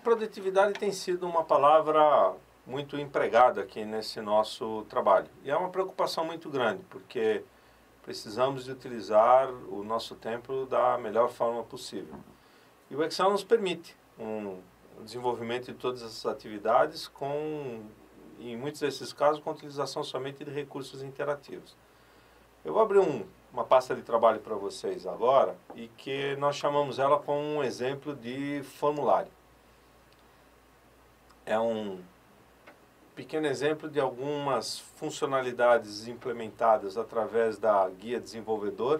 produtividade tem sido uma palavra muito empregada aqui nesse nosso trabalho. E é uma preocupação muito grande, porque precisamos de utilizar o nosso tempo da melhor forma possível. E o Excel nos permite o desenvolvimento de todas essas atividades em muitos desses casos, com a utilização somente de recursos interativos. Eu vou abrir uma pasta de trabalho para vocês agora e que nós chamamos ela como um exemplo de formulário. É um pequeno exemplo de algumas funcionalidades implementadas através da guia desenvolvedor,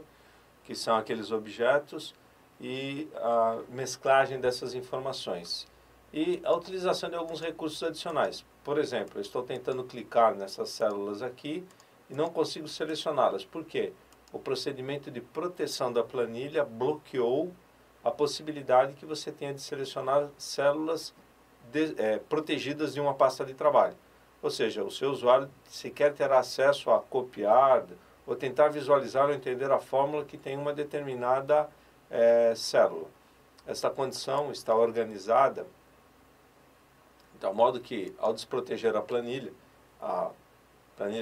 que são aqueles objetos, e a mesclagem dessas informações. E a utilização de alguns recursos adicionais. Por exemplo, eu estou tentando clicar nessas células aqui e não consigo selecioná-las. Por quê? O procedimento de proteção da planilha bloqueou a possibilidade que você tenha de selecionar células protegidas de uma pasta de trabalho. Ou seja, o seu usuário sequer terá acesso a copiar ou tentar visualizar ou entender a fórmula que tem uma determinada célula. Essa condição está organizada de tal modo que, ao desproteger a planilha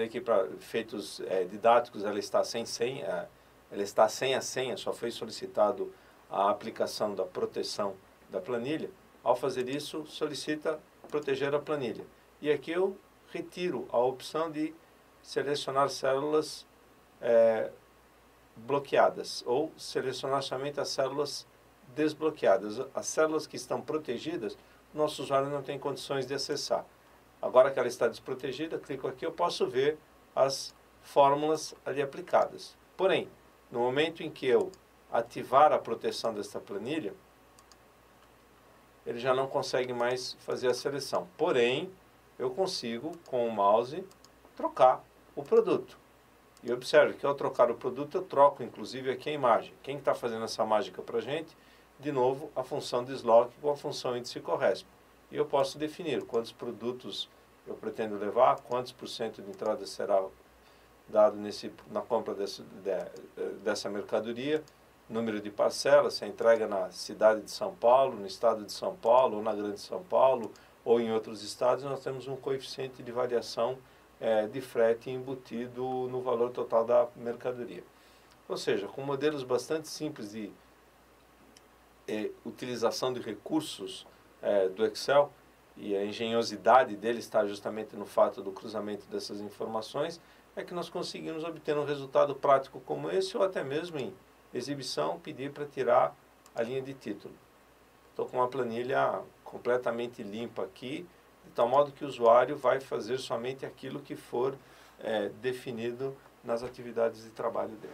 aqui para efeitos didáticos, ela está sem senha, ela está sem a senha, só foi solicitado a aplicação da proteção da planilha. Ao fazer isso, solicita proteger a planilha. E aqui eu retiro a opção de selecionar células bloqueadas ou selecionar somente as células desbloqueadas. As células que estão protegidas, nosso usuário não tem condições de acessar. Agora que ela está desprotegida, clico aqui, eu posso ver as fórmulas ali aplicadas. Porém, no momento em que eu ativar a proteção desta planilha, ele já não consegue mais fazer a seleção. Porém, eu consigo, com o mouse, trocar o produto. E observe que ao trocar o produto, eu troco inclusive aqui a imagem. Quem está fazendo essa mágica para a gente? De novo, a função desloc com a função índice corresp. E eu posso definir quantos produtos eu pretendo levar, quantos por cento de entrada será dado na compra dessa mercadoria, número de parcelas, se a entrega na cidade de São Paulo, no estado de São Paulo, ou na grande São Paulo, ou em outros estados, nós temos um coeficiente de variação de frete embutido no valor total da mercadoria. Ou seja, com modelos bastante simples de utilização de recursos do Excel, e a engenhosidade dele está justamente no fato do cruzamento dessas informações, é que nós conseguimos obter um resultado prático como esse, ou até mesmo em exibição, pedir para tirar a linha de título. Estou com uma planilha completamente limpa aqui, de tal modo que o usuário vai fazer somente aquilo que for definido nas atividades de trabalho dele.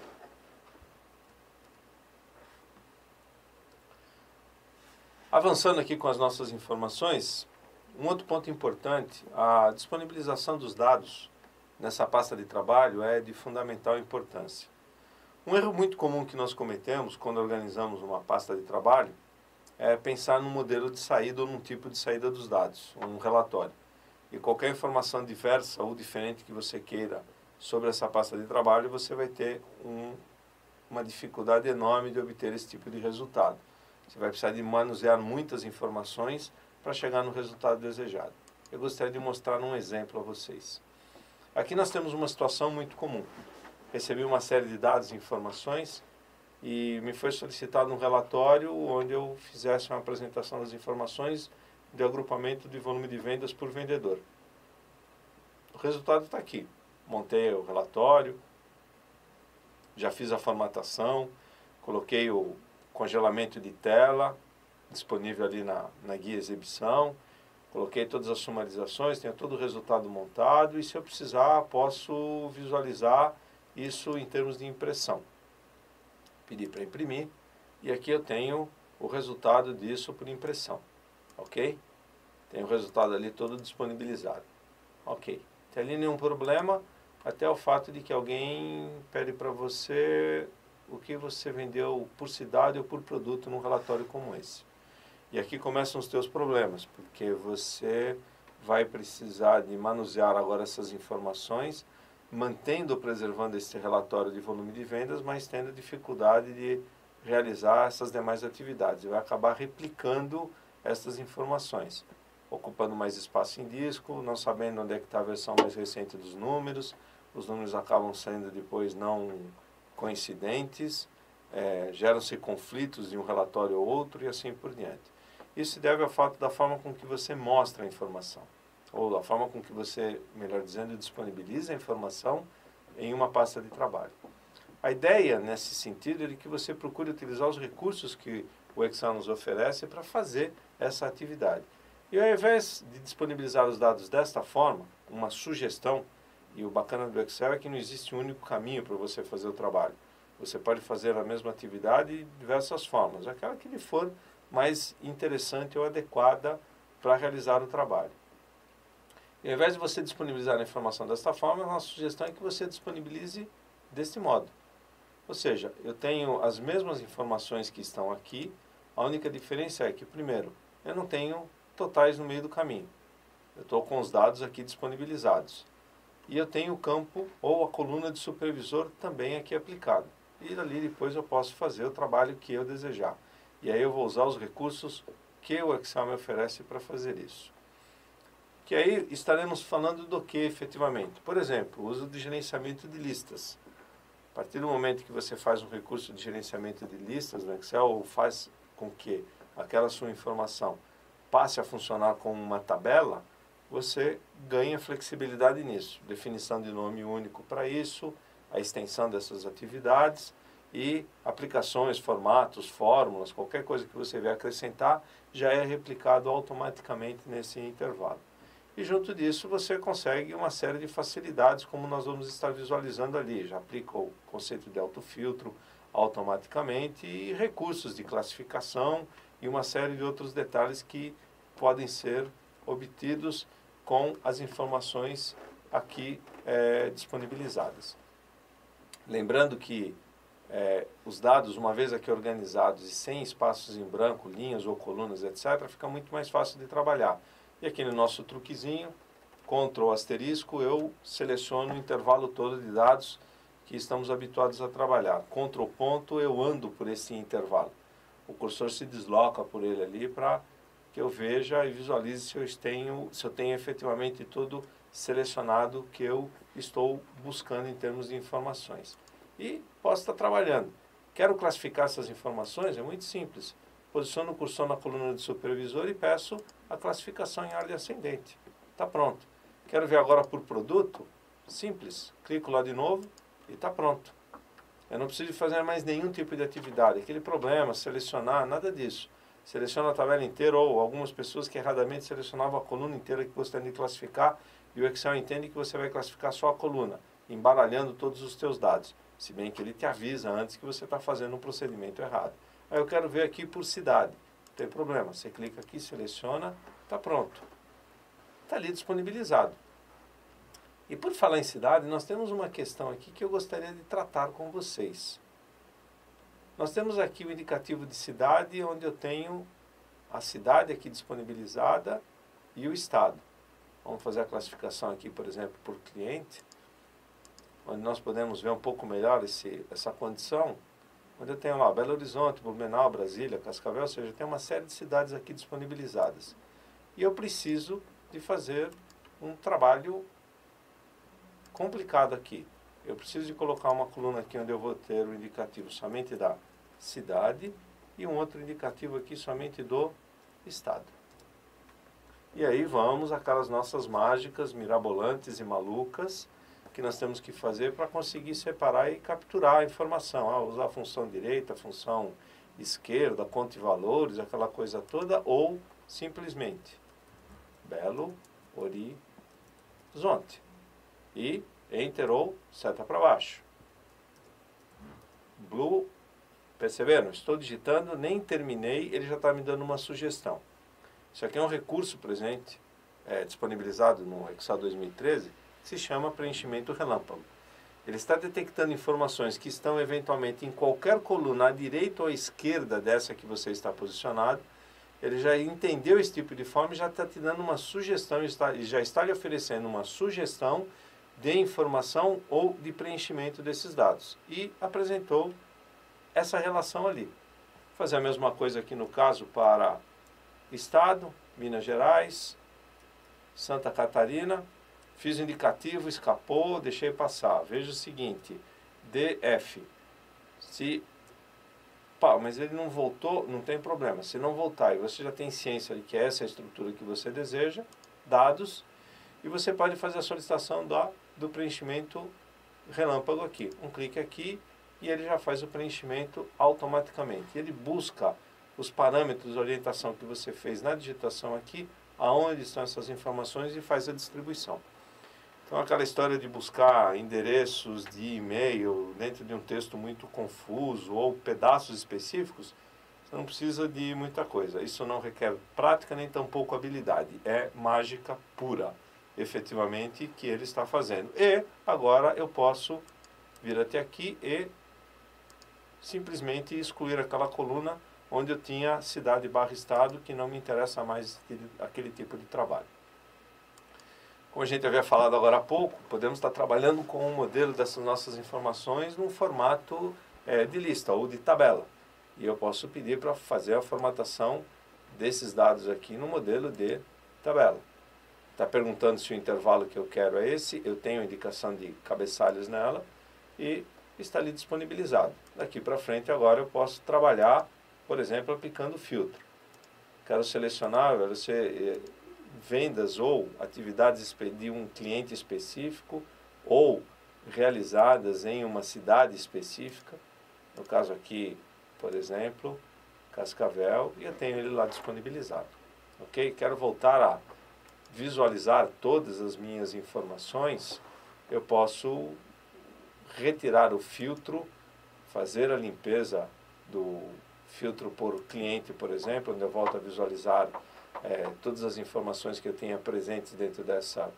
Avançando aqui com as nossas informações, um outro ponto importante, a disponibilização dos dados nessa pasta de trabalho é de fundamental importância. Um erro muito comum que nós cometemos quando organizamos uma pasta de trabalho é pensar num modelo de saída ou num tipo de saída dos dados, um relatório. E qualquer informação diversa ou diferente que você queira sobre essa pasta de trabalho, você vai ter uma dificuldade enorme de obter esse tipo de resultado. Você vai precisar de manusear muitas informações para chegar no resultado desejado. Eu gostaria de mostrar um exemplo a vocês. Aqui nós temos uma situação muito comum. Recebi uma série de dados e informações e me foi solicitado um relatório onde eu fizesse uma apresentação das informações de agrupamento de volume de vendas por vendedor. O resultado está aqui. Montei o relatório, já fiz a formatação, coloquei o congelamento de tela disponível ali na guia exibição, coloquei todas as sumarizações, tenho todo o resultado montado e se eu precisar posso visualizar isso em termos de impressão. Pedi para imprimir e aqui eu tenho o resultado disso por impressão, ok? Tem o resultado ali todo disponibilizado, ok? Não tem ali nenhum problema, até o fato de que alguém pede para você o que você vendeu por cidade ou por produto num relatório como esse. E aqui começam os teus problemas, porque você vai precisar de manusear agora essas informações, mantendo ou preservando esse relatório de volume de vendas, mas tendo dificuldade de realizar essas demais atividades. Vai acabar replicando essas informações, ocupando mais espaço em disco, não sabendo onde é que está a versão mais recente dos números, os números acabam sendo depois não coincidentes, geram-se conflitos de um relatório ou outro e assim por diante. Isso se deve ao fato da forma com que você mostra a informação, ou da forma com que você, melhor dizendo, disponibiliza a informação em uma pasta de trabalho. A ideia, nesse sentido, é de que você procure utilizar os recursos que o Excel nos oferece para fazer essa atividade. E ao invés de disponibilizar os dados desta forma, uma sugestão, e o bacana do Excel é que não existe um único caminho para você fazer o trabalho. Você pode fazer a mesma atividade de diversas formas, aquela que lhe for mais interessante ou adequada para realizar o trabalho. E ao invés de você disponibilizar a informação desta forma, a nossa sugestão é que você disponibilize deste modo. Ou seja, eu tenho as mesmas informações que estão aqui, a única diferença é que, primeiro, eu não tenho totais no meio do caminho. Eu estou com os dados aqui disponibilizados. E eu tenho o campo ou a coluna de supervisor também aqui aplicado. E ali depois eu posso fazer o trabalho que eu desejar. E aí eu vou usar os recursos que o Excel me oferece para fazer isso. Que aí estaremos falando do que efetivamente? Por exemplo, o uso de gerenciamento de listas. A partir do momento que você faz um recurso de gerenciamento de listas no Excel, ou faz com que aquela sua informação passe a funcionar como uma tabela, você ganha flexibilidade nisso. Definição de nome único para isso, a extensão dessas atividades e aplicações, formatos, fórmulas, qualquer coisa que você vier acrescentar, já é replicado automaticamente nesse intervalo. E junto disso você consegue uma série de facilidades, como nós vamos estar visualizando ali. Já aplica o conceito de autofiltro automaticamente e recursos de classificação e uma série de outros detalhes que podem ser obtidos com as informações aqui disponibilizadas. Lembrando que os dados, uma vez aqui organizados e sem espaços em branco, linhas ou colunas, etc., fica muito mais fácil de trabalhar. E aqui no nosso truquezinho, Ctrl asterisco, eu seleciono o intervalo todo de dados que estamos habituados a trabalhar. Ctrl ponto, eu ando por esse intervalo. O cursor se desloca por ele ali para que eu veja e visualize se eu tenho efetivamente tudo selecionado que eu estou buscando em termos de informações. E posso estar trabalhando. Quero classificar essas informações? É muito simples. Posiciono o cursor na coluna de supervisor e peço a classificação em ordem ascendente. Está pronto. Quero ver agora por produto? Simples. Clico lá de novo e está pronto. Eu não preciso fazer mais nenhum tipo de atividade. Aquele problema, selecionar, nada disso. Seleciona a tabela inteira ou algumas pessoas que erradamente selecionavam a coluna inteira que gostariam de classificar e o Excel entende que você vai classificar só a coluna, embaralhando todos os teus dados. Se bem que ele te avisa antes que você está fazendo um procedimento errado. Aí eu quero ver aqui por cidade. Não tem problema. Você clica aqui, seleciona, está pronto. Está ali disponibilizado. E por falar em cidade, nós temos uma questão aqui que eu gostaria de tratar com vocês. Nós temos aqui o indicativo de cidade, onde eu tenho a cidade aqui disponibilizada e o estado. Vamos fazer a classificação aqui, por exemplo, por cliente, onde nós podemos ver um pouco melhor essa condição. Onde eu tenho lá Belo Horizonte, Blumenau, Brasília, Cascavel, ou seja, tem uma série de cidades aqui disponibilizadas. E eu preciso de fazer um trabalho complicado aqui. Eu preciso de colocar uma coluna aqui onde eu vou ter o indicativo somente da cidade e um outro indicativo aqui somente do estado. E aí vamos aquelas nossas mágicas, mirabolantes e malucas que nós temos que fazer para conseguir separar e capturar a informação. Usar a função direita, a função esquerda, conta e valores, aquela coisa toda, ou simplesmente Belo Horizonte. E Enter ou seta para baixo. Blue, perceberam? Estou digitando, nem terminei, ele já está me dando uma sugestão. Isso aqui é um recurso presente, disponibilizado no Excel 2013, que se chama preenchimento relâmpago. Ele está detectando informações que estão eventualmente em qualquer coluna, à direita ou à esquerda dessa que você está posicionado. Ele já entendeu esse tipo de forma e já está te dando uma sugestão, e já está lhe oferecendo uma sugestão de informação ou de preenchimento desses dados. E apresentou essa relação ali. Vou fazer a mesma coisa aqui no caso para Estado, Minas Gerais, Santa Catarina, fiz o indicativo, escapou, deixei passar. Veja o seguinte, DF. Se, pá, mas ele não voltou, não tem problema. Se não voltar e você já tem ciência de que essa é a estrutura que você deseja, dados, e você pode fazer a solicitação do preenchimento relâmpago aqui. Um clique aqui e ele já faz o preenchimento automaticamente. Ele busca os parâmetros de orientação que você fez na digitação aqui, aonde estão essas informações e faz a distribuição. Então, aquela história de buscar endereços de e-mail dentro de um texto muito confuso ou pedaços específicos, você não precisa de muita coisa. Isso não requer prática nem tampouco habilidade. É mágica pura, efetivamente, que ele está fazendo. E agora eu posso vir até aqui e simplesmente excluir aquela coluna onde eu tinha cidade/estado, que não me interessa mais aquele tipo de trabalho. Como a gente havia falado agora há pouco, podemos estar trabalhando com um modelo dessas nossas informações num formato de lista ou de tabela. E eu posso pedir para fazer a formatação desses dados aqui no modelo de tabela. Está perguntando se o intervalo que eu quero é esse, eu tenho indicação de cabeçalhos nela e está ali disponibilizado. Daqui para frente agora eu posso trabalhar, por exemplo, aplicando filtro. Quero selecionar vendas ou atividades de um cliente específico ou realizadas em uma cidade específica. No caso aqui, por exemplo, Cascavel, e eu tenho ele lá disponibilizado. Ok? Quero voltar a visualizar todas as minhas informações, eu posso retirar o filtro, fazer a limpeza do filtro por cliente, por exemplo, onde eu volto a visualizar todas as informações que eu tenha presentes dentro dessa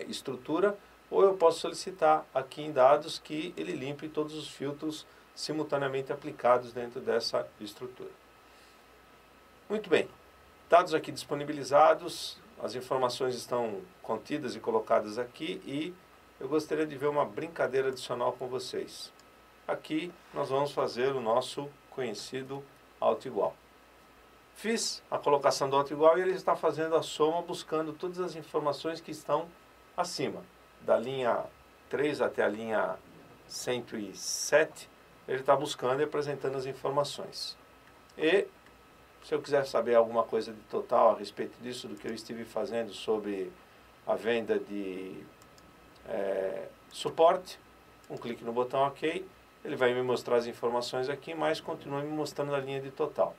estrutura, ou eu posso solicitar aqui em dados que ele limpe todos os filtros simultaneamente aplicados dentro dessa estrutura. Muito bem, dados aqui disponibilizados, as informações estão contidas e colocadas aqui e eu gostaria de ver uma brincadeira adicional com vocês. Aqui nós vamos fazer o nosso conhecido alto igual. Fiz a colocação do alto igual e ele está fazendo a soma buscando todas as informações que estão acima. Da linha 3 até a linha 107, ele está buscando e apresentando as informações. E se eu quiser saber alguma coisa de total a respeito disso, do que eu estive fazendo sobre a venda de suporte, um clique no botão OK, ele vai me mostrar as informações aqui, mas continua me mostrando a linha de total.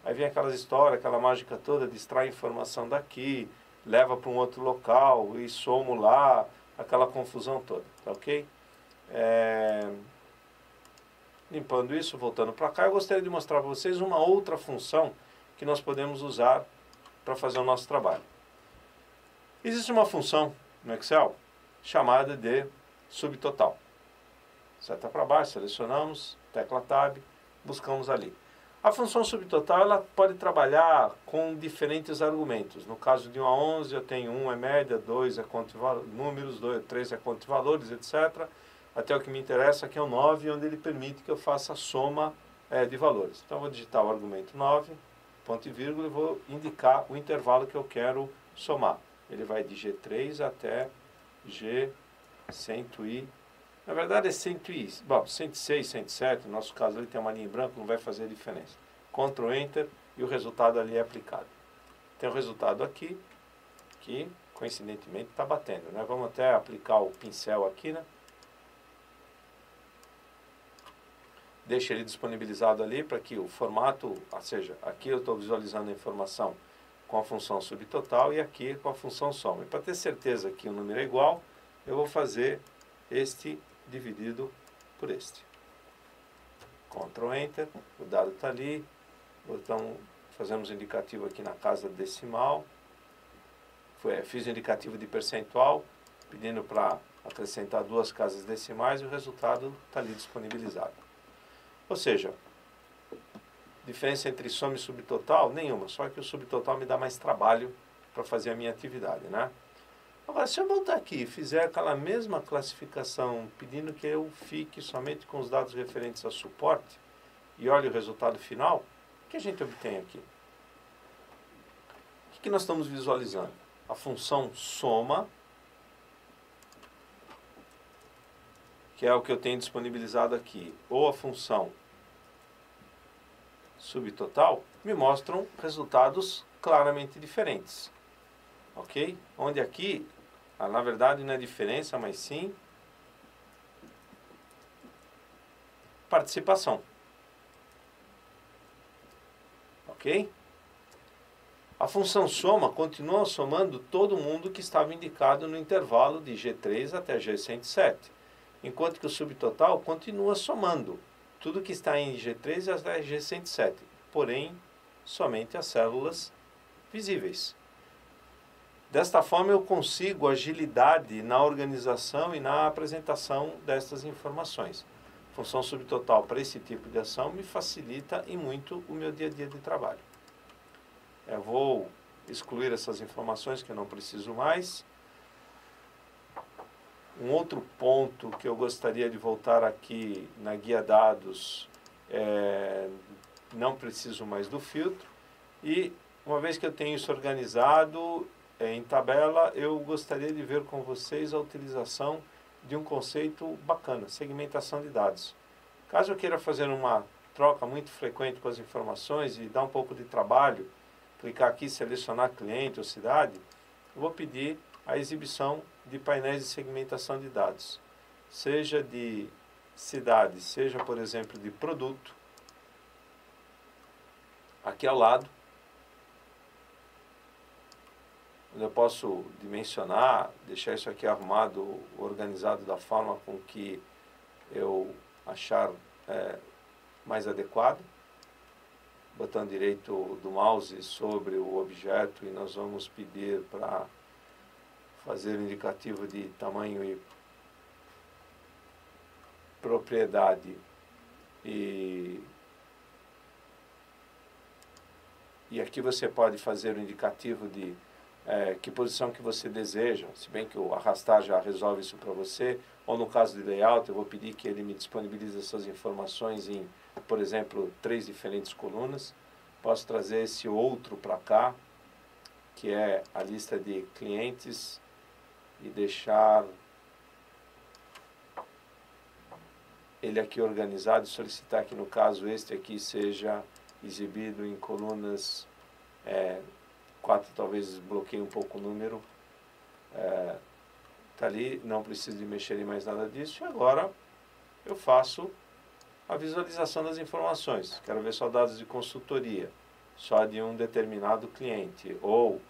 Aí vem aquelas histórias, aquela mágica toda de extrair informação daqui, leva para um outro local e somo lá, aquela confusão toda, tá ok? Limpando isso, voltando para cá, eu gostaria de mostrar para vocês uma outra função que nós podemos usar para fazer o nosso trabalho. Existe uma função no Excel chamada de subtotal. Seta para baixo, selecionamos, tecla Tab, buscamos ali. A função subtotal ela pode trabalhar com diferentes argumentos. No caso de 1 a 11, eu tenho 1 é média, 2 é conta de números, 3 é conta de valores, etc. Até o que me interessa, que é o 9, onde ele permite que eu faça a soma de valores. Então, eu vou digitar o argumento 9, ponto e vírgula, e vou indicar o intervalo que eu quero somar. Ele vai de G3 até G100 e... Na verdade é 106, 107, no nosso caso ele tem uma linha em branco, não vai fazer diferença. Ctrl Enter e o resultado ali é aplicado. Tem o resultado aqui, que coincidentemente está batendo, né? Vamos até aplicar o pincel aqui, né? Deixa ele disponibilizado ali para que o formato, ou seja, aqui eu estou visualizando a informação com a função subtotal e aqui com a função soma. E para ter certeza que o número é igual, eu vou fazer este dividido por este. Ctrl Enter, o dado está ali, então fazemos o indicativo aqui na casa decimal, fiz o indicativo de percentual, pedindo para acrescentar 2 casas decimais e o resultado está ali disponibilizado. Ou seja, diferença entre soma e subtotal? Nenhuma, só que o subtotal me dá mais trabalho para fazer a minha atividade, né? Agora, se eu voltar aqui e fizer aquela mesma classificação, pedindo que eu fique somente com os dados referentes a suporte, e olhe o resultado final, o que a gente obtém aqui? que nós estamos visualizando? A função soma, que é o que eu tenho disponibilizado aqui, ou a função subtotal, me mostram resultados claramente diferentes. Ok? Onde aqui, na verdade, não é diferença, mas sim participação. Ok? A função soma continua somando todo mundo que estava indicado no intervalo de G3 até G107, enquanto que o subtotal continua somando tudo que está em G3 até G107, porém, somente as células visíveis. Desta forma, eu consigo agilidade na organização e na apresentação destas informações. A função subtotal para esse tipo de ação me facilita e muito o meu dia a dia de trabalho. Eu vou excluir essas informações que eu não preciso mais. Um outro ponto que eu gostaria de voltar aqui na guia dados não preciso mais do filtro. E uma vez que eu tenho isso organizado em tabela, eu gostaria de ver com vocês a utilização de um conceito bacana, segmentação de dados. Caso eu queira fazer uma troca muito frequente com as informações e dar um pouco de trabalho, clicar aqui, selecionar cliente ou cidade, eu vou pedir a exibição de painéis de segmentação de dados, seja de cidade, seja, por exemplo, de produto. Aqui ao lado, onde eu posso dimensionar, deixar isso aqui arrumado, organizado da forma com que eu achar mais adequado. Botão direito do mouse sobre o objeto e nós vamos pedir para fazer o indicativo de tamanho e propriedade e aqui você pode fazer o indicativo de que posição que você deseja, se bem que o arrastar já resolve isso para você, ou no caso de layout eu vou pedir que ele me disponibilize essas informações em, por exemplo, 3 diferentes colunas. Posso trazer esse outro para cá, que é a lista de clientes, e deixar ele aqui organizado e solicitar que no caso este aqui seja exibido em colunas 4, talvez bloqueie um pouco o número. Está ali, não preciso de mexer em mais nada disso. E agora eu faço a visualização das informações. Quero ver só dados de consultoria, só de um determinado cliente. Ou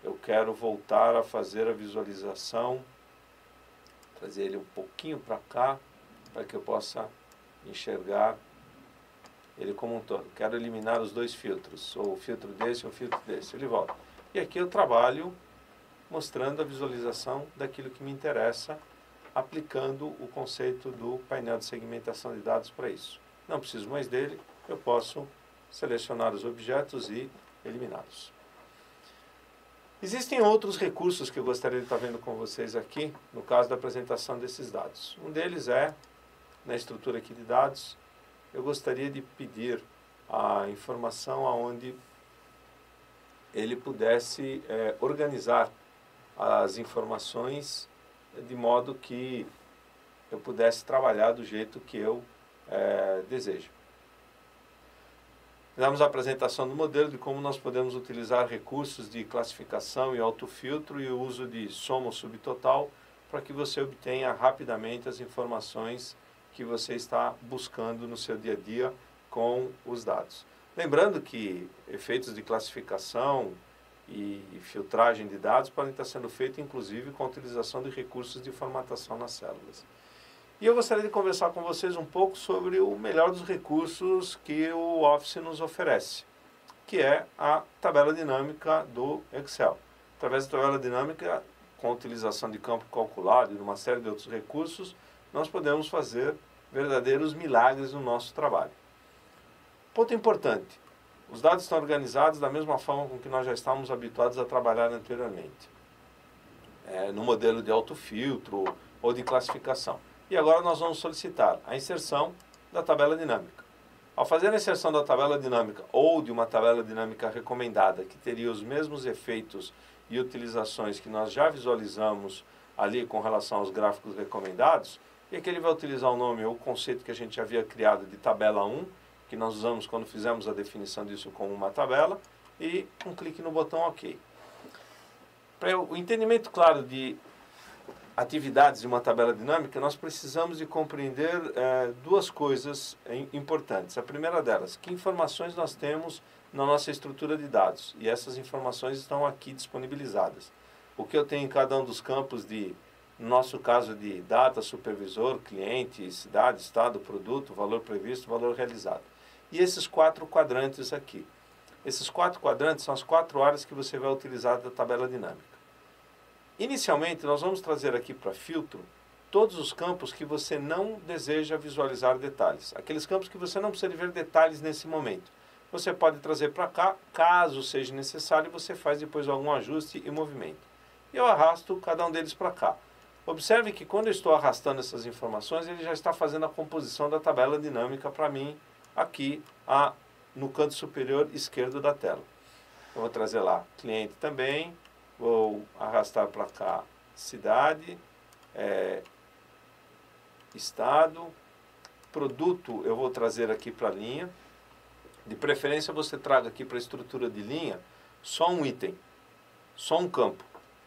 eu quero voltar a fazer a visualização, trazer ele um pouquinho para cá, para que eu possa enxergar ele como um todo. Quero eliminar os 2 filtros, ou o filtro desse ou o filtro desse. Ele volta. E aqui eu trabalho mostrando a visualização daquilo que me interessa, aplicando o conceito do painel de segmentação de dados para isso. Não preciso mais dele, eu posso selecionar os objetos e eliminá-los. Existem outros recursos que eu gostaria de estar vendo com vocês aqui, no caso da apresentação desses dados. Um deles é, na estrutura aqui de dados, eu gostaria de pedir a informação aonde ele pudesse organizar as informações de modo que eu pudesse trabalhar do jeito que eu desejo. Fizemos a apresentação do modelo de como nós podemos utilizar recursos de classificação e autofiltro e o uso de soma ou subtotal para que você obtenha rapidamente as informações que você está buscando no seu dia a dia com os dados. Lembrando que efeitos de classificação e filtragem de dados podem estar sendo feitos inclusive com a utilização de recursos de formatação nas células. E eu gostaria de conversar com vocês um pouco sobre o melhor dos recursos que o Office nos oferece, que é a tabela dinâmica do Excel. Através da tabela dinâmica, com a utilização de campo calculado e de uma série de outros recursos, nós podemos fazer verdadeiros milagres no nosso trabalho. Ponto importante, os dados estão organizados da mesma forma com que nós já estávamos habituados a trabalhar anteriormente, no modelo de autofiltro ou de classificação. E agora nós vamos solicitar a inserção da tabela dinâmica. Ao fazer a inserção da tabela dinâmica ou de uma tabela dinâmica recomendada, que teria os mesmos efeitos e utilizações que nós já visualizamos ali com relação aos gráficos recomendados, e aqui ele vai utilizar o nome ou o conceito que a gente havia criado de tabela 1, que nós usamos quando fizemos a definição disso como uma tabela, e um clique no botão OK. Para o entendimento claro de atividades de uma tabela dinâmica, nós precisamos de compreender duas coisas importantes. A primeira delas, que informações nós temos na nossa estrutura de dados, e essas informações estão aqui disponibilizadas. O que eu tenho em cada um dos campos no nosso caso de data, supervisor, cliente, cidade, estado, produto, valor previsto, valor realizado. E esses 4 quadrantes aqui. Esses 4 quadrantes são as 4 áreas que você vai utilizar da tabela dinâmica. Inicialmente, nós vamos trazer aqui para filtro todos os campos que você não deseja visualizar detalhes. Aqueles campos que você não precisa ver detalhes nesse momento. Você pode trazer para cá, caso seja necessário, você faz depois algum ajuste e movimento. Eu arrasto cada um deles para cá. Observe que quando eu estou arrastando essas informações, ele já está fazendo a composição da tabela dinâmica para mim, aqui no canto superior esquerdo da tela. Eu vou trazer lá cliente também. Vou arrastar para cá cidade, estado, produto eu vou trazer aqui para a linha. De preferência você traga aqui para a estrutura de linha só um item, só um campo.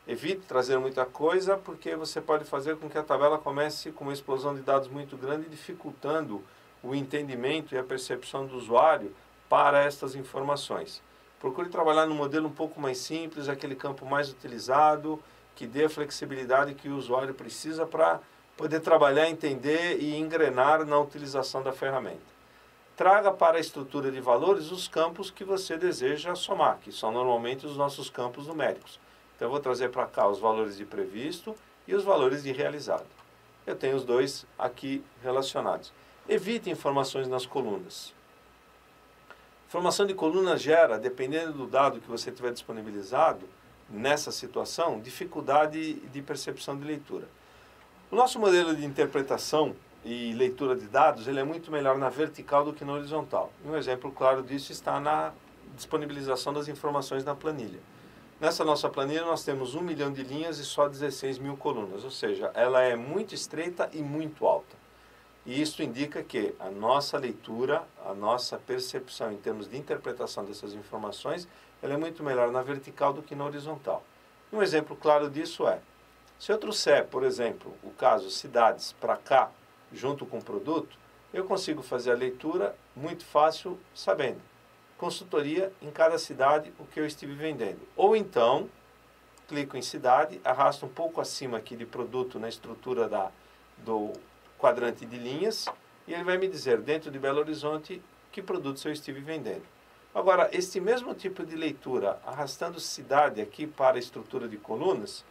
Evite trazer muita coisa porque você pode fazer com que a tabela comece com uma explosão de dados muito grande, dificultando o entendimento e a percepção do usuário para estas informações. Procure trabalhar num modelo um pouco mais simples, aquele campo mais utilizado, que dê a flexibilidade que o usuário precisa para poder trabalhar, entender e engrenar na utilização da ferramenta. Traga para a estrutura de valores os campos que você deseja somar, que são normalmente os nossos campos numéricos. Então eu vou trazer para cá os valores de previsto e os valores de realizado. Eu tenho os dois aqui relacionados. Evite informações nas colunas. Formação de coluna gera, dependendo do dado que você tiver disponibilizado, nessa situação, dificuldade de percepção de leitura. O nosso modelo de interpretação e leitura de dados, ele é muito melhor na vertical do que na horizontal. E um exemplo claro disso está na disponibilização das informações na planilha. Nessa nossa planilha nós temos 1 milhão de linhas e só 16 mil colunas, ou seja, ela é muito estreita e muito alta. E isso indica que a nossa leitura, a nossa percepção em termos de interpretação dessas informações, ela é muito melhor na vertical do que na horizontal. Um exemplo claro disso é, se eu trouxer, por exemplo, o caso cidades para cá, junto com o produto, eu consigo fazer a leitura muito fácil sabendo. Consultoria em cada cidade, o que eu estive vendendo. Ou então, clico em cidade, arrasto um pouco acima aqui de produto na estrutura do quadrante de linhas, e ele vai me dizer, dentro de Belo Horizonte, que produtos eu estive vendendo. Agora, este mesmo tipo de leitura, arrastando cidade aqui para a estrutura de colunas,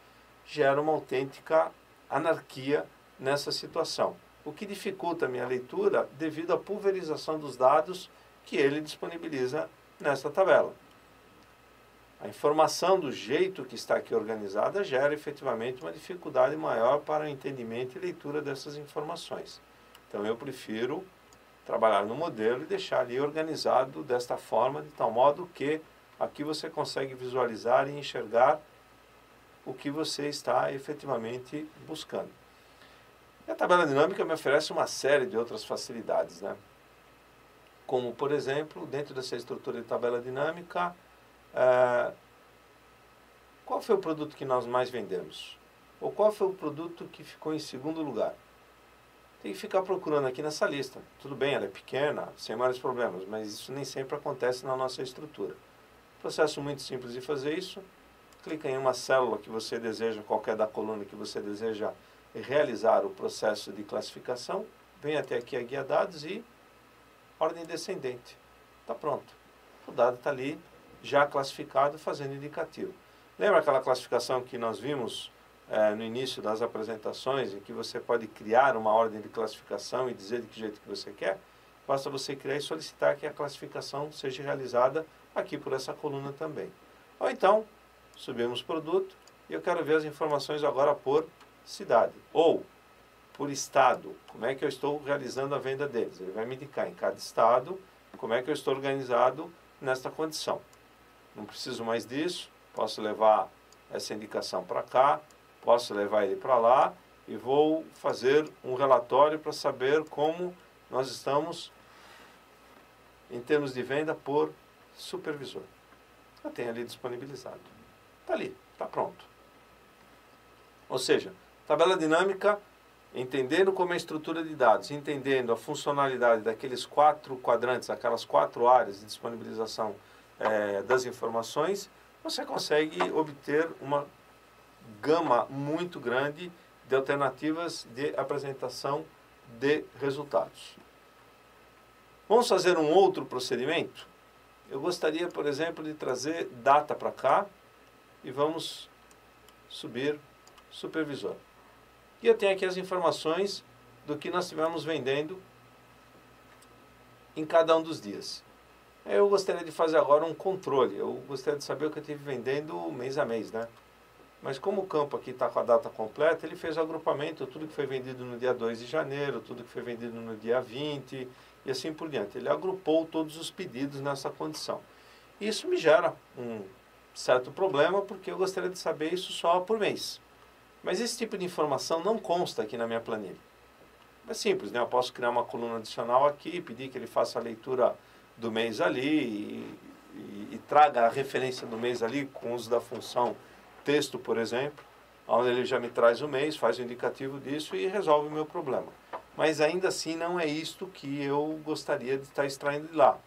gera uma autêntica anarquia nessa situação, o que dificulta a minha leitura devido à pulverização dos dados que ele disponibiliza nessa tabela. A informação do jeito que está aqui organizada gera efetivamente uma dificuldade maior para o entendimento e leitura dessas informações. Então eu prefiro trabalhar no modelo e deixar ali organizado desta forma, de tal modo que aqui você consegue visualizar e enxergar o que você está efetivamente buscando. E a tabela dinâmica me oferece uma série de outras facilidades, né? Como, por exemplo, dentro dessa estrutura de tabela dinâmica, qual foi o produto que nós mais vendemos? Ou qual foi o produto que ficou em segundo lugar? Tem que ficar procurando aqui nessa lista. Tudo bem, ela é pequena, sem maiores problemas, mas isso nem sempre acontece na nossa estrutura. Processo muito simples de fazer isso. Clica em uma célula que você deseja, qualquer da coluna que você deseja realizar o processo de classificação. Vem até aqui a guia dados e ordem descendente. Está pronto. O dado está ali, já classificado, fazendo indicativo. Lembra aquela classificação que nós vimos no início das apresentações, em que você pode criar uma ordem de classificação e dizer de que jeito que você quer? Basta você criar e solicitar que a classificação seja realizada aqui por essa coluna também. Ou então, subimos produto e eu quero ver as informações agora por cidade. Ou por estado, como é que eu estou realizando a venda deles. Ele vai me indicar em cada estado como é que eu estou organizado nesta condição. Não preciso mais disso, posso levar essa indicação para cá, posso levar ele para lá e vou fazer um relatório para saber como nós estamos em termos de venda por supervisor. Eu tenho ali disponibilizado. Está ali, está pronto. Ou seja, tabela dinâmica, entendendo como é a estrutura de dados, entendendo a funcionalidade daqueles 4 quadrantes, aquelas 4 áreas de disponibilização das informações, você consegue obter uma gama muito grande de alternativas de apresentação de resultados. Vamos fazer um outro procedimento? Eu gostaria, por exemplo, de trazer data para cá e vamos subir supervisor. E eu tenho aqui as informações do que nós estivemos vendendo em cada um dos dias. Eu gostaria de fazer agora um controle. Eu gostaria de saber o que eu estive vendendo mês a mês, né? Mas como o campo aqui está com a data completa, ele fez o agrupamento, tudo que foi vendido no dia 2 de janeiro, tudo que foi vendido no dia 20 e assim por diante. Ele agrupou todos os pedidos nessa condição. Isso me gera um certo problema, porque eu gostaria de saber isso só por mês. Mas esse tipo de informação não consta aqui na minha planilha. É simples, né? Eu posso criar uma coluna adicional aqui, pedir que ele faça a leitura do mês ali e traga a referência do mês ali com o uso da função texto, por exemplo, onde ele já me traz o mês, faz o indicativo disso e resolve o meu problema. Mas ainda assim não é isto que eu gostaria de estar extraindo de lá.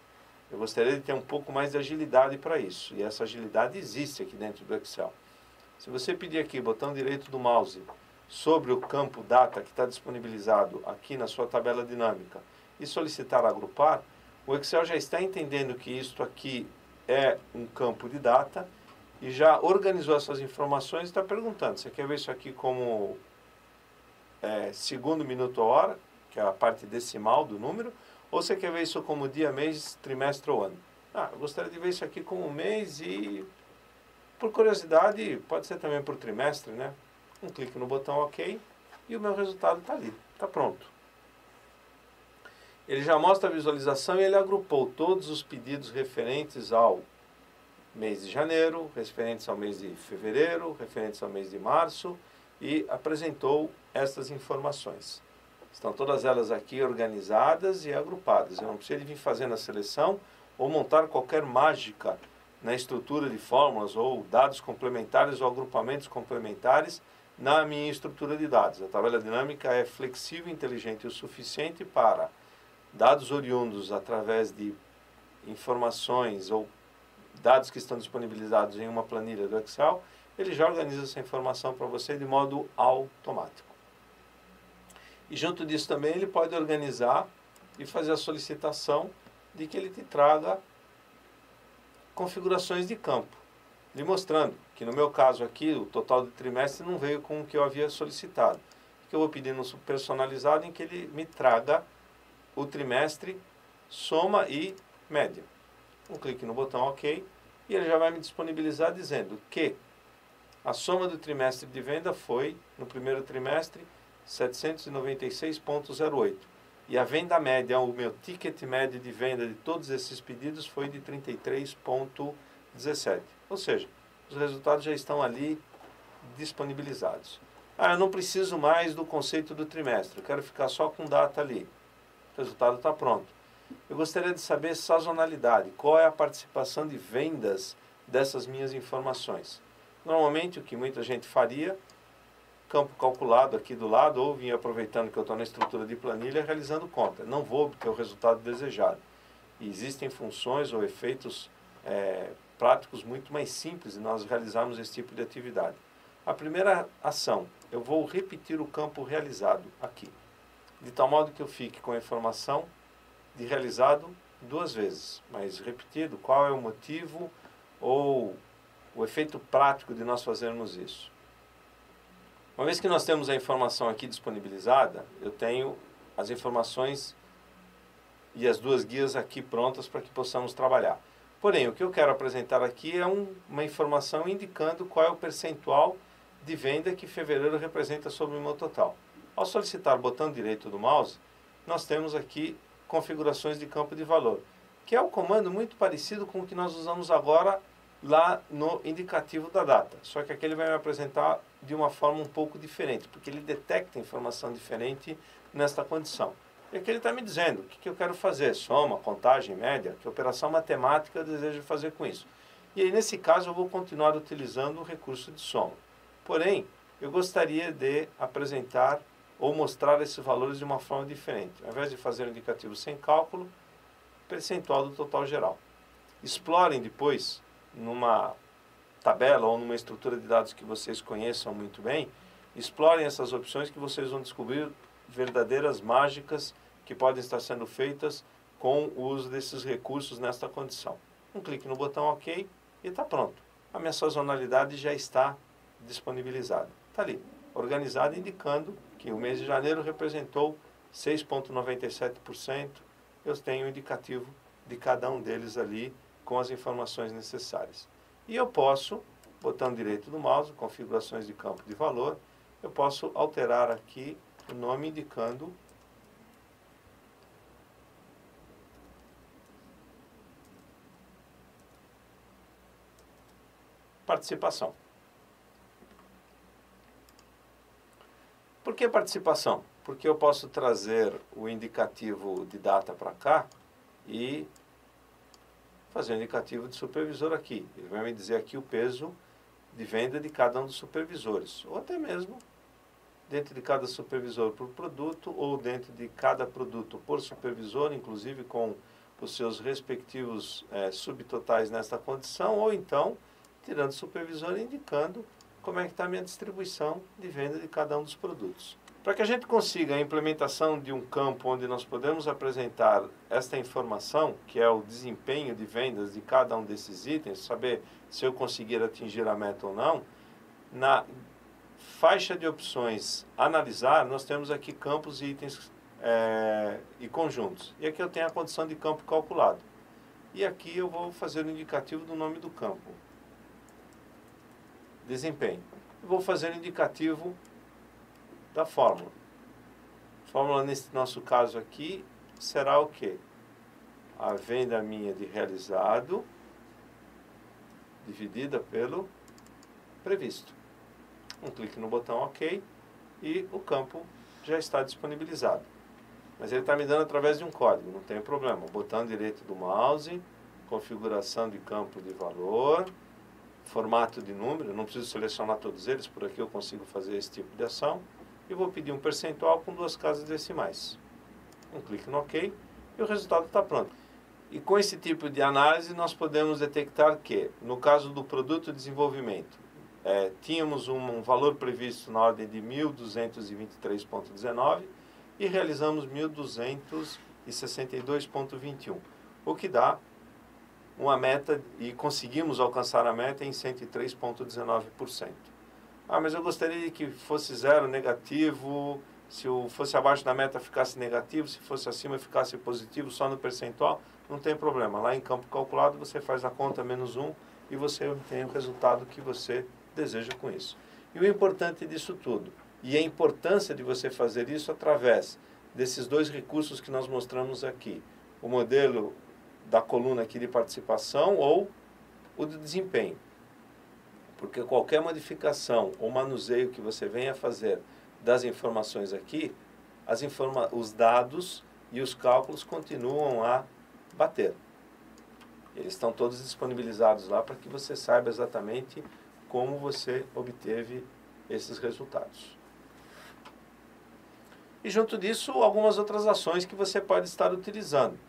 Eu gostaria de ter um pouco mais de agilidade para isso. E essa agilidade existe aqui dentro do Excel. Se você pedir aqui, botão direito do mouse, sobre o campo data que está disponibilizado aqui na sua tabela dinâmica e solicitar agrupar, o Excel já está entendendo que isto aqui é um campo de data e já organizou essas informações e está perguntando, você quer ver isso aqui como segundo, minuto, hora, que é a parte decimal do número, ou você quer ver isso como dia, mês, trimestre ou ano? Eu gostaria de ver isso aqui como mês e, por curiosidade, pode ser também por trimestre, né? Um clique no botão OK e o meu resultado está ali, está pronto. Ele já mostra a visualização e ele agrupou todos os pedidos referentes ao mês de janeiro, referentes ao mês de fevereiro, referentes ao mês de março e apresentou estas informações. Estão todas elas aqui organizadas e agrupadas. Eu não preciso vir fazendo a seleção ou montar qualquer mágica na estrutura de fórmulas ou dados complementares ou agrupamentos complementares na minha estrutura de dados. A tabela dinâmica é flexível e inteligente o suficiente para dados oriundos através de informações ou dados que estão disponibilizados em uma planilha do Excel, ele já organiza essa informação para você de modo automático. E junto disso também ele pode organizar e fazer a solicitação de que ele te traga configurações de campo, lhe mostrando que no meu caso aqui o total de trimestre não veio com o que eu havia solicitado. Que eu vou pedir no personalizado em que ele me traga o trimestre, soma e média. Um clique no botão OK e ele já vai me disponibilizar dizendo que a soma do trimestre de venda foi, no primeiro trimestre, 796,08. E a venda média, o meu ticket médio de venda de todos esses pedidos foi de 33,17. Ou seja, os resultados já estão ali disponibilizados. Eu não preciso mais do conceito do trimestre, eu quero ficar só com data ali. O resultado está pronto. Eu gostaria de saber sazonalidade, qual é a participação de vendas dessas minhas informações. Normalmente, o que muita gente faria, campo calculado aqui do lado, ou vinha aproveitando que eu estou na estrutura de planilha, realizando conta. Não vou obter o resultado desejado. E existem funções ou efeitos práticos muito mais simples de nós realizarmos esse tipo de atividade. A primeira ação, eu vou repetir o campo realizado aqui, de tal modo que eu fique com a informação de realizado 2 vezes, mas repetido, qual é o motivo ou o efeito prático de nós fazermos isso. Uma vez que nós temos a informação aqui disponibilizada, eu tenho as informações e as 2 guias aqui prontas para que possamos trabalhar. Porém, o que eu quero apresentar aqui é uma informação indicando qual é o percentual de venda que fevereiro representa sobre o meu total. Ao solicitar o botão direito do mouse, nós temos aqui configurações de campo de valor, que é um comando muito parecido com o que nós usamos agora lá no indicativo da data. Só que aqui ele vai me apresentar de uma forma um pouco diferente, porque ele detecta informação diferente nesta condição. E aqui ele está me dizendo o que eu quero fazer, soma, contagem, média, que operação matemática eu desejo fazer com isso. E aí, nesse caso, eu vou continuar utilizando o recurso de soma. Porém, eu gostaria de apresentar ou mostrar esses valores de uma forma diferente. Ao invés de fazer um indicativo sem cálculo, percentual do total geral. Explorem depois, numa tabela ou numa estrutura de dados que vocês conheçam muito bem, explorem essas opções que vocês vão descobrir verdadeiras mágicas que podem estar sendo feitas com o uso desses recursos nesta condição. Um clique no botão OK e está pronto. A minha sazonalidade já está disponibilizada. Está ali, organizada, indicando que o mês de janeiro representou 6,97%. Eu tenho o indicativo de cada um deles ali com as informações necessárias. E eu posso, botão direito do mouse, configurações de campo de valor, eu posso alterar aqui o nome indicando participação. Por que participação? Porque eu posso trazer o indicativo de data para cá e fazer o indicativo de supervisor aqui. Ele vai me dizer aqui o peso de venda de cada um dos supervisores, ou até mesmo dentro de cada supervisor por produto, ou dentro de cada produto por supervisor, inclusive com os seus respectivos subtotais nesta condição, ou então tirando o supervisor e indicando como é que está a minha distribuição de venda de cada um dos produtos. Para que a gente consiga a implementação de um campo onde nós podemos apresentar esta informação, que é o desempenho de vendas de cada um desses itens, saber se eu conseguir atingir a meta ou não, na faixa de opções analisar, nós temos aqui campos, itens e conjuntos. E aqui eu tenho a condição de campo calculado. E aqui eu vou fazer o indicativo do nome do campo. Desempenho. Eu vou fazer o indicativo da fórmula. A fórmula, nesse nosso caso aqui, será o quê? A venda minha de realizado dividida pelo previsto. Um clique no botão OK e o campo já está disponibilizado. Mas ele está me dando através de um código, não tem problema. Botão direito do mouse, configuração de campo de valor, formato de número, não preciso selecionar todos eles, por aqui eu consigo fazer esse tipo de ação. E vou pedir um percentual com 2 casas decimais. Um clique no OK e o resultado está pronto. E com esse tipo de análise nós podemos detectar que, no caso do produto de desenvolvimento, tínhamos um valor previsto na ordem de 1.223,19 e realizamos 1.262,21, o que dá uma meta e conseguimos alcançar a meta em 103,19%. Ah, mas eu gostaria de que fosse zero, negativo, se fosse abaixo da meta ficasse negativo, se fosse acima ficasse positivo, só no percentual, não tem problema. Lá em campo calculado você faz a conta menos 1 e você obtém o resultado que você deseja com isso. E o importante disso tudo, e a importância de você fazer isso através desses 2 recursos que nós mostramos aqui, o modelo da coluna aqui de participação ou o de desempenho. Porque qualquer modificação ou manuseio que você venha fazer das informações aqui, os dados e os cálculos continuam a bater. Eles estão todos disponibilizados lá para que você saiba exatamente como você obteve esses resultados. E junto disso, algumas outras ações que você pode estar utilizando,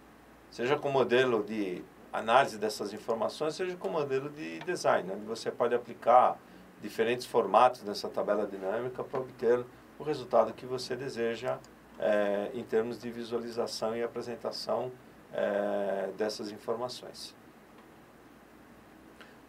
seja com o modelo de análise dessas informações, seja com o modelo de design, onde você pode aplicar diferentes formatos nessa tabela dinâmica para obter o resultado que você deseja em termos de visualização e apresentação dessas informações.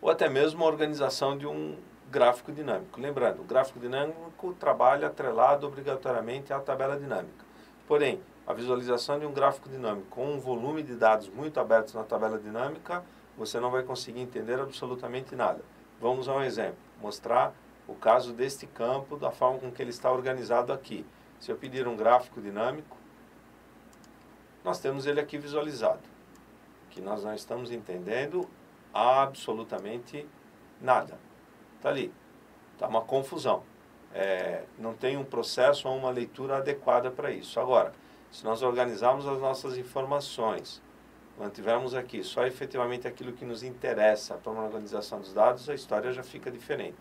Ou até mesmo a organização de um gráfico dinâmico. Lembrando, o gráfico dinâmico trabalha atrelado obrigatoriamente à tabela dinâmica. Porém, a visualização de um gráfico dinâmico com um volume de dados muito abertos na tabela dinâmica, você não vai conseguir entender absolutamente nada. Vamos a um exemplo, mostrar o caso deste campo da forma com que ele está organizado aqui. Se eu pedir um gráfico dinâmico, nós temos ele aqui visualizado, que nós não estamos entendendo absolutamente nada. Está ali, está uma confusão. Não tem um processo ou uma leitura adequada para isso. Agora, se nós organizarmos as nossas informações, mantivermos aqui só efetivamente aquilo que nos interessa para uma organização dos dados, a história já fica diferente.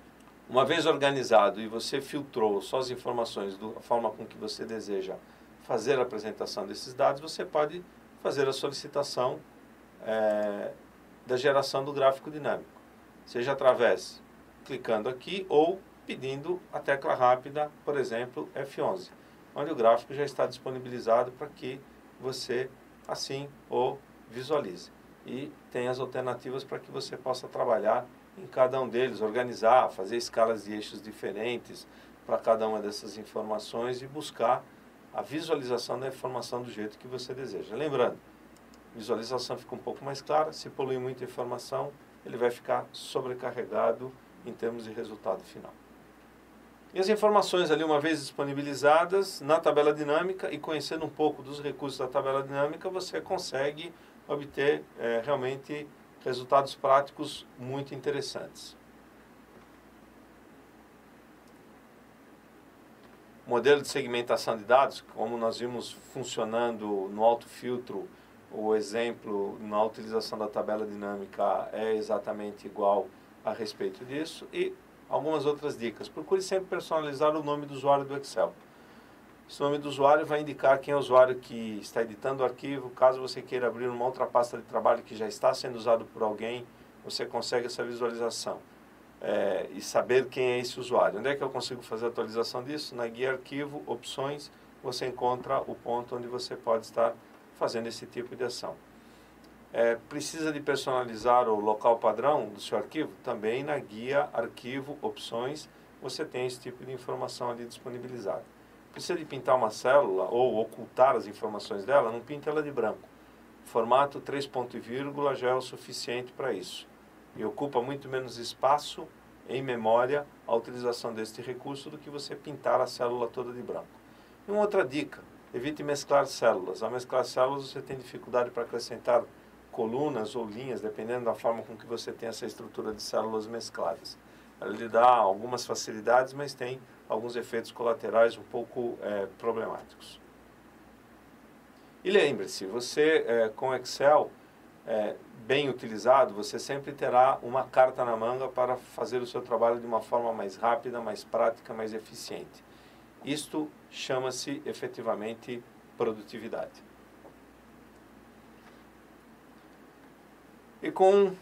Uma vez organizado e você filtrou só as informações da forma com que você deseja fazer a apresentação desses dados, você pode fazer a solicitação da geração do gráfico dinâmico, seja através, clicando aqui, ou pedindo a tecla rápida, por exemplo, F11, onde o gráfico já está disponibilizado para que você assim o visualize. E tem as alternativas para que você possa trabalhar em cada um deles, organizar, fazer escalas de eixos diferentes para cada uma dessas informações e buscar a visualização da informação do jeito que você deseja. Lembrando, a visualização fica um pouco mais clara, se poluir muita informação, ele vai ficar sobrecarregado em termos de resultado final. E as informações ali, uma vez disponibilizadas na tabela dinâmica e conhecendo um pouco dos recursos da tabela dinâmica, você consegue obter realmente resultados práticos muito interessantes. O modelo de segmentação de dados, como nós vimos funcionando no autofiltro, o exemplo na utilização da tabela dinâmica é exatamente igual a respeito disso. E algumas outras dicas. Procure sempre personalizar o nome do usuário do Excel. Esse nome do usuário vai indicar quem é o usuário que está editando o arquivo. Caso você queira abrir uma outra pasta de trabalho que já está sendo usado por alguém, você consegue essa visualização e saber quem é esse usuário. Onde é que eu consigo fazer a atualização disso? Na guia Arquivo, Opções, você encontra o ponto onde você pode estar fazendo esse tipo de ação. Precisa de personalizar o local padrão do seu arquivo? Também na guia Arquivo, Opções, você tem esse tipo de informação ali disponibilizada. Precisa de pintar uma célula ou ocultar as informações dela? Não pinta ela de branco. Formato 3 ponto e vírgula já é o suficiente para isso. E ocupa muito menos espaço em memória a utilização deste recurso do que você pintar a célula toda de branco. E uma outra dica, evite mesclar células. Ao mesclar células você tem dificuldade para acrescentar colunas ou linhas, dependendo da forma com que você tem essa estrutura de células mescladas. Ela lhe dá algumas facilidades, mas tem alguns efeitos colaterais um pouco problemáticos. E lembre-se, você com Excel bem utilizado, você sempre terá uma carta na manga para fazer o seu trabalho de uma forma mais rápida, mais prática, mais eficiente. Isto chama-se efetivamente produtividade. E com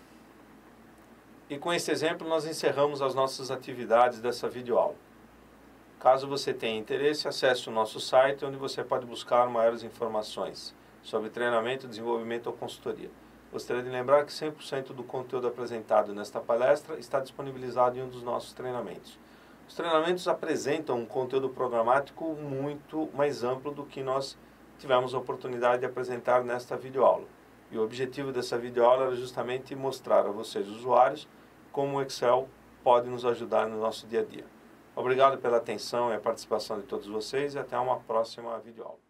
esse exemplo nós encerramos as nossas atividades dessa videoaula. Caso você tenha interesse, acesse o nosso site, onde você pode buscar maiores informações sobre treinamento, desenvolvimento ou consultoria. Gostaria de lembrar que 100% do conteúdo apresentado nesta palestra está disponibilizado em um dos nossos treinamentos. Os treinamentos apresentam um conteúdo programático muito mais amplo do que nós tivemos a oportunidade de apresentar nesta videoaula. E o objetivo dessa videoaula era justamente mostrar a vocês, usuários, como o Excel pode nos ajudar no nosso dia a dia. Obrigado pela atenção e a participação de todos vocês e até uma próxima videoaula.